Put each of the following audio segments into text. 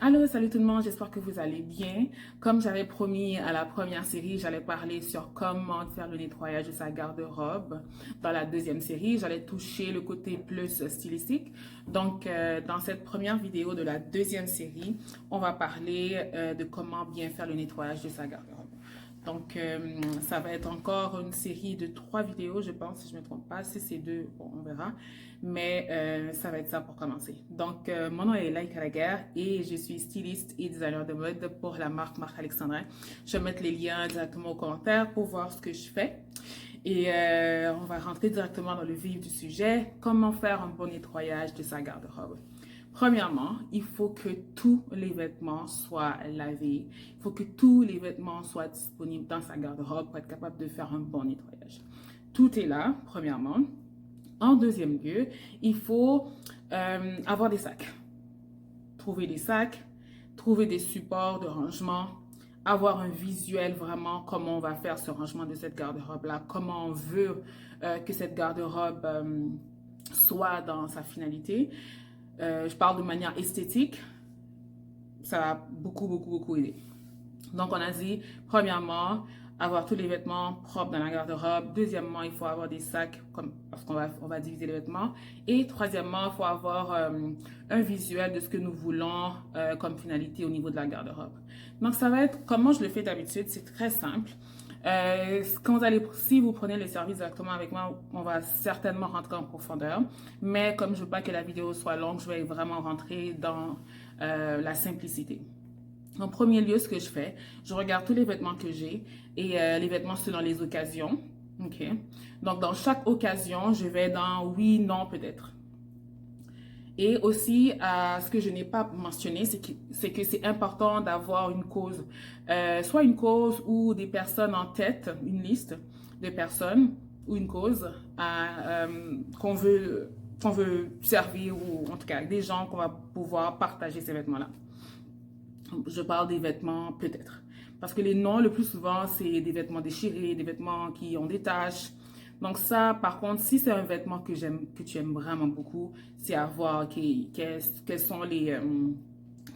Allô, salut tout le monde, j'espère que vous allez bien. Comme j'avais promis à la première série, j'allais parler sur comment faire le nettoyage de sa garde-robe. Dans la deuxième série, j'allais toucher le côté plus stylistique. Donc, dans cette première vidéo de la deuxième série, on va parler de comment bien faire le nettoyage de sa garde-robe. Donc, ça va être encore une série de 3 vidéos, je pense, si je ne me trompe pas. Si c'est 2, bon, on verra. Mais ça va être ça pour commencer. Donc, mon nom est Laïka Laguerre et je suis styliste et designer de mode pour la marque Alexandrin. Je vais mettre les liens directement aux commentaires pour voir ce que je fais. Et on va rentrer directement dans le vif du sujet. Comment faire un bon nettoyage de sa garde-robe? Premièrement, il faut que tous les vêtements soient lavés. Il faut que tous les vêtements soient disponibles dans sa garde-robe pour être capable de faire un bon nettoyage. Tout est là, premièrement. En deuxième lieu, il faut avoir des sacs. Trouver des sacs, trouver des supports de rangement, avoir un visuel vraiment comment on va faire ce rangement de cette garde-robe-là, comment on veut que cette garde-robe soit dans sa finalité. Je parle de manière esthétique, ça va beaucoup aider. Donc, on a dit, premièrement, avoir tous les vêtements propres dans la garde-robe. Deuxièmement, il faut avoir des sacs parce qu'on va diviser les vêtements. Et troisièmement, il faut avoir un visuel de ce que nous voulons comme finalité au niveau de la garde-robe. Donc, ça va être comment je le fais d'habitude. C'est très simple. Quand vous allez, si vous prenez les services directement avec moi, on va certainement rentrer en profondeur. Mais comme je veux pas que la vidéo soit longue, je vais vraiment rentrer dans la simplicité. En premier lieu, ce que je fais, je regarde tous les vêtements que j'ai et les vêtements selon les occasions. OK? Donc, dans chaque occasion, je vais dans oui, non, peut-être. Et aussi, ce que je n'ai pas mentionné, c'est que c'est important d'avoir une cause, soit une cause ou des personnes en tête, une liste de personnes ou une cause qu'on veut servir ou en tout cas des gens qu'on va pouvoir partager ces vêtements-là. Je parle des vêtements peut-être. Parce que les noms, le plus souvent, c'est des vêtements déchirés, des vêtements qui ont des taches. Donc ça, par contre, si c'est un vêtement que tu aimes vraiment beaucoup, c'est à voir quels sont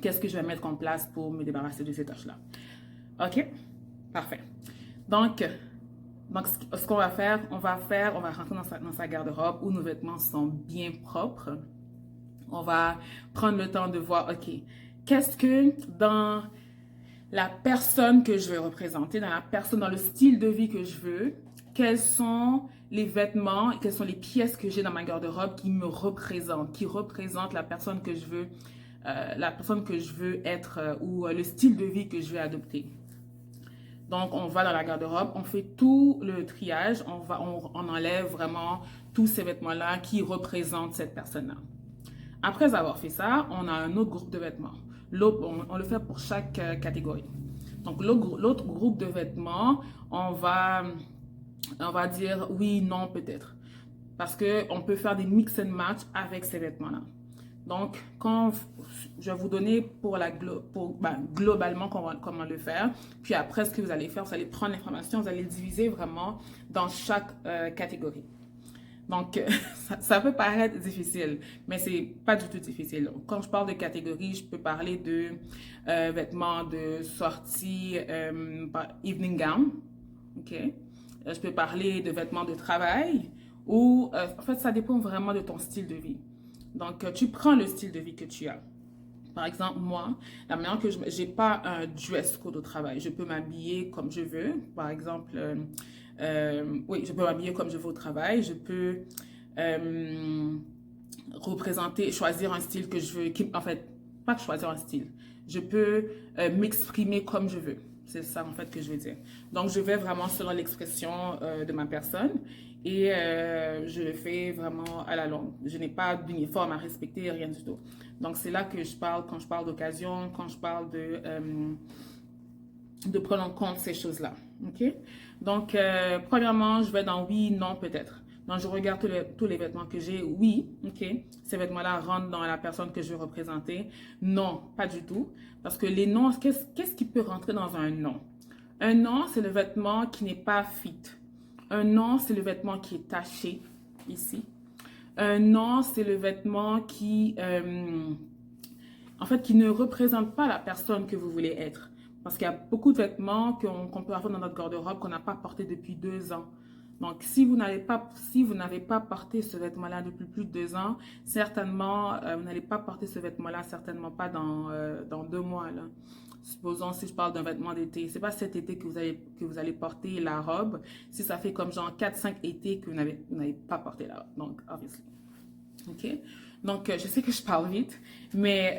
qu'est-ce que je vais mettre en place pour me débarrasser de ces taches-là. OK? Parfait. Donc, ce qu'on va faire, on va rentrer dans sa garde-robe où nos vêtements sont bien propres. On va prendre le temps de voir, OK, qu'est-ce que dans la personne que je veux représenter, dans le style de vie que je veux, quels sont les vêtements, quelles sont les pièces que j'ai dans ma garde-robe qui me représentent, qui représentent la personne que je veux être ou le style de vie que je vais adopter. Donc, on va dans la garde-robe, on fait tout le triage, on enlève vraiment tous ces vêtements-là qui représentent cette personne-là. Après avoir fait ça, on a un autre groupe de vêtements. On le fait pour chaque catégorie. Donc, l'autre groupe de vêtements, on va dire oui, non, peut-être. Parce qu'on peut faire des mix and match avec ces vêtements-là. Donc, quand je vais vous donner globalement comment le faire. Puis après, ce que vous allez faire, vous allez prendre l'information, vous allez le diviser vraiment dans chaque catégorie. Donc, ça peut paraître difficile, mais c'est pas du tout difficile. Quand je parle de catégorie, je peux parler de vêtements de sortie, evening gown, ok? Je peux parler de vêtements de travail ou, en fait, ça dépend vraiment de ton style de vie. Donc, tu prends le style de vie que tu as. Par exemple, moi, la manière que j'ai pas un dress code au travail. Je peux m'habiller comme je veux. Par exemple, oui, je peux m'habiller comme je veux au travail. Je peux choisir un style que je veux. En fait, pas choisir un style. Je peux m'exprimer comme je veux. C'est ça, en fait, que je veux dire. Donc, je vais vraiment selon l'expression de ma personne et je le fais vraiment à la longue. Je n'ai pas d'uniforme à respecter, rien du tout. Donc, c'est là que je parle quand je parle d'occasion, quand je parle de prendre en compte ces choses-là. OK? Donc, premièrement, je vais dans oui, non, peut-être. Donc, je regarde tous les vêtements que j'ai. Oui, OK, ces vêtements-là rentrent dans la personne que je veux représenter. Non, pas du tout. Parce que les noms, qu'est-ce qui peut rentrer dans un nom? Un nom, c'est le vêtement qui n'est pas fit. Un nom, c'est le vêtement qui est taché, ici. Un nom, c'est le vêtement en fait, qui ne représentent pas la personne que vous voulez être. Parce qu'il y a beaucoup de vêtements qu'on peut avoir dans notre garde-robe qu'on n'a pas porté depuis 2 ans. Donc, si vous n'avez pas porté ce vêtement-là depuis plus de 2 ans, certainement, vous n'allez pas porter ce vêtement-là, certainement pas dans 2 mois, là. Supposons si je parle d'un vêtement d'été, c'est pas cet été que vous allez porter la robe. Si ça fait comme genre 4-5 étés que vous n'avez pas porté la robe. Donc, obviously. OK? Donc, je sais que je parle vite, mais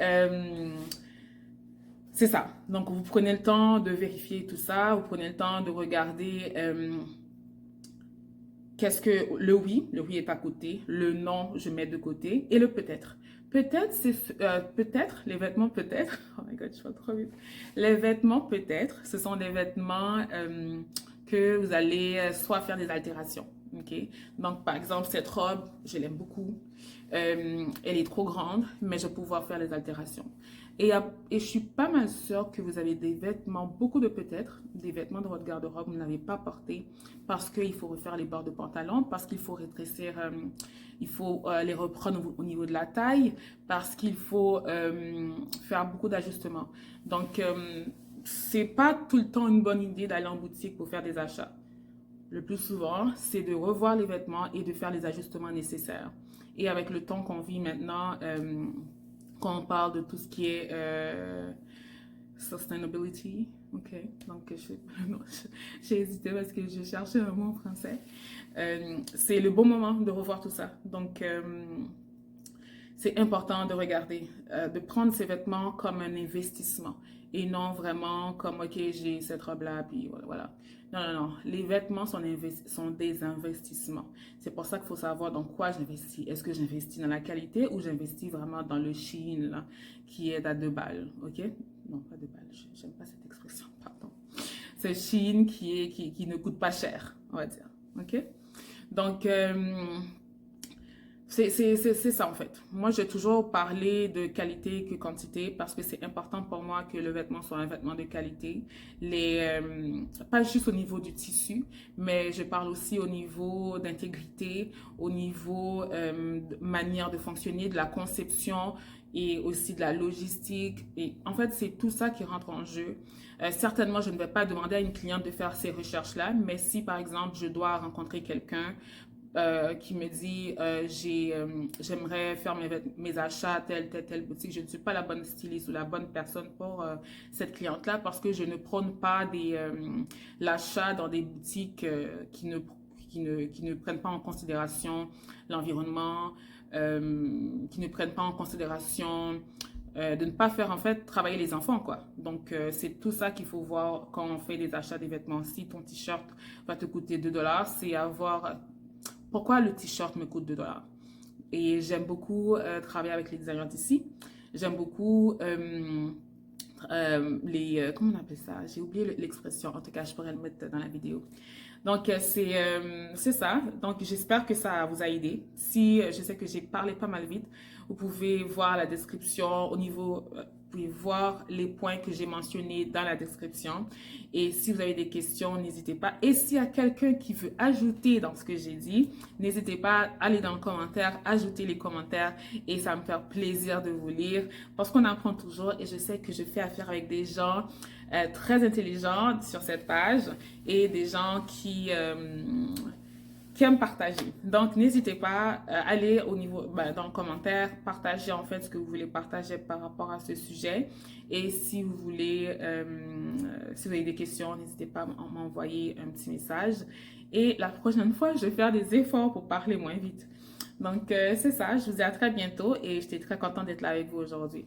c'est ça. Donc, vous prenez le temps de vérifier tout ça. Vous prenez le temps de regarder qu'est-ce que le oui est à côté. Le non, je mets de côté. Et le peut-être. Peut-être, peut-être, les vêtements peut-être. Oh my God, je parle trop vite. Les vêtements peut-être, ce sont des vêtements que vous allez soit faire des altérations. OK? Donc, par exemple, cette robe, je l'aime beaucoup. Elle est trop grande, mais je vais pouvoir faire les altérations. Et je suis pas mal sûre que vous avez des vêtements, beaucoup de peut-être, des vêtements de votre garde-robe que vous n'avez pas portés parce qu'il faut refaire les bords de pantalon, parce qu'il faut rétrécir, il faut les reprendre au niveau de la taille, parce qu'il faut faire beaucoup d'ajustements. Donc, c'est pas tout le temps une bonne idée d'aller en boutique pour faire des achats. Le plus souvent, c'est de revoir les vêtements et de faire les ajustements nécessaires. Et avec le temps qu'on vit maintenant, quand on parle de tout ce qui est sustainability, ok, donc j'ai hésité parce que je cherchais un mot en français. C'est le bon moment de revoir tout ça. Donc, c'est important de regarder, de prendre ces vêtements comme un investissement et non vraiment comme, ok, j'ai cette robe-là, puis voilà. Non, non, non. Les vêtements sont des investissements. C'est pour ça qu'il faut savoir dans quoi j'investis. Est-ce que j'investis dans la qualité ou j'investis vraiment dans le Shein, là, qui est à 2 balles, ok? Non, pas 2 balles, j'aime pas cette expression, pardon. C'est Shein qui ne coûte pas cher, on va dire, ok? Donc, c'est ça en fait. Moi, j'ai toujours parlé de qualité que quantité parce que c'est important pour moi que le vêtement soit un vêtement de qualité. Pas juste au niveau du tissu, mais je parle aussi au niveau d'intégrité, au niveau de manière de fonctionner, de la conception et aussi de la logistique. Et en fait, c'est tout ça qui rentre en jeu. Certainement, je ne vais pas demander à une cliente de faire ces recherches-là, mais si par exemple, je dois rencontrer quelqu'un qui me dit j'aimerais faire mes achats à telle boutique. Je ne suis pas la bonne styliste ou la bonne personne pour cette cliente-là parce que je ne prône pas l'achat dans des boutiques qui ne prennent pas en considération l'environnement, qui ne prennent pas en considération de ne pas faire en fait travailler les enfants quoi. Donc c'est tout ça qu'il faut voir quand on fait des achats des vêtements. Si ton t-shirt va te coûter 2 $, c'est avoir pourquoi le t-shirt me coûte 2 $. Et j'aime beaucoup travailler avec les designers d'ici. J'aime beaucoup comment on appelle ça? J'ai oublié l'expression. En tout cas, je pourrais le mettre dans la vidéo. Donc, c'est ça. Donc, j'espère que ça vous a aidé. Si je sais que j'ai parlé pas mal vite, vous pouvez voir la description au niveau... vous pouvez voir les points que j'ai mentionnés dans la description. Et si vous avez des questions, n'hésitez pas. Et s'il y a quelqu'un qui veut ajouter dans ce que j'ai dit, n'hésitez pas à aller dans le commentaire, ajouter les commentaires et ça me fait plaisir de vous lire parce qu'on apprend toujours et je sais que je fais affaire avec des gens très intelligents sur cette page et des gens qui aiment partager. Donc, n'hésitez pas à aller au niveau, dans le commentaire, partager en fait ce que vous voulez partager par rapport à ce sujet. Et si vous voulez, si vous avez des questions, n'hésitez pas à m'envoyer un petit message. Et la prochaine fois, je vais faire des efforts pour parler moins vite. Donc, c'est ça. Je vous dis à très bientôt et j'étais très contente d'être là avec vous aujourd'hui.